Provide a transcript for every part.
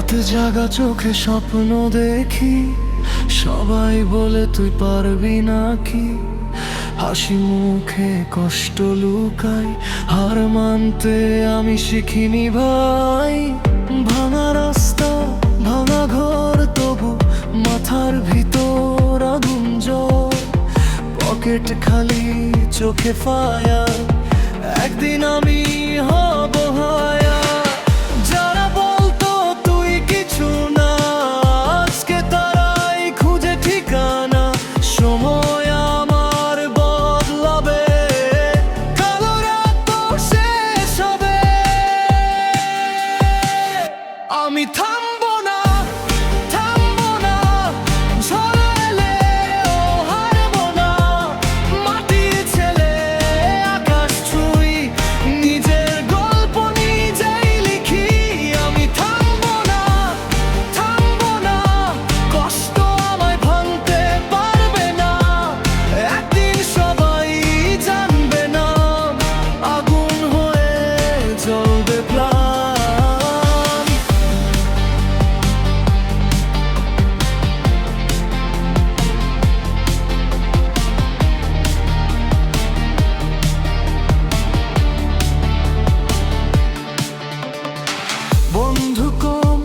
রাতে জাগা চোখে স্বপ্ন দেখি, সবাই বলে তুই পারবি নাকি। হাসি মুখে কষ্ট লুকাই, হার মানতে আমি শিখিনি ভাই। ভাঙা রাস্তা ভাঙা ঘর, তবু মাথার ভিতর আগুন জ্বর। পকেট খালি চোখে ফায়ার, একদিন আমি হব হায়া। যারা বলতো তুই কিছু না, আজকে তারাই খুঁজে ঠিকানা। সময় আমার বদলাবে, কালো রাত তো শেষ হবে। আমি থামবো না, থামবো না, ঝড় এলেও হারবো না। মাটির ছেলে আকাশ ছুঁই, নিজের গল্প নিজেই লিখি। আমি থামবো না, থামবো না, কষ্ট আমায় ভাঙতে পারবে না। একদিন সবাই জানবে না, আগুন হয়ে জ্বলবে প্রাণ। বন্ধু কম,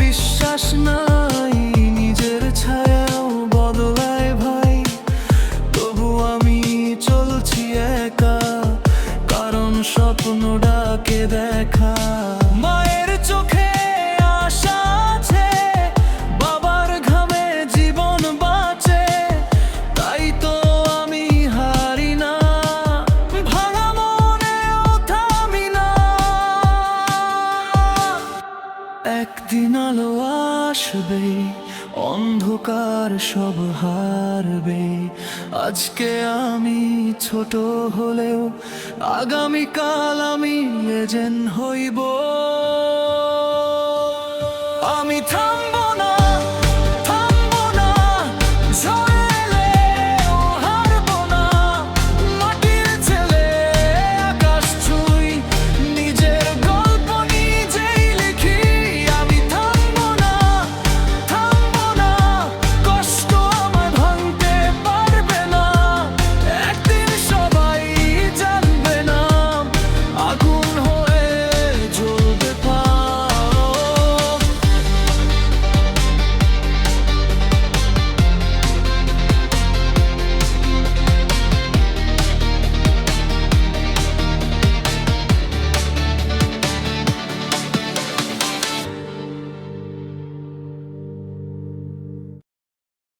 বিশ্বাস নাই, নিজের ছায়াও বদলায় ভাই। তবু আমি চলছি একা, কারণ স্বপ্ন ডাকে দেখা। মায়ের চোখে আশা আছে, বাবার ঘামে জীবন বাঁচে। তাই তো আমি হারি না, ভাঙা মনেও থামি না। একদিন আলো আসবে, অন্ধকার সব হারবে। আজকে আমি ছোট হলেও আগামীকাল আমি লেজেন্ড হইব। আমি থামবো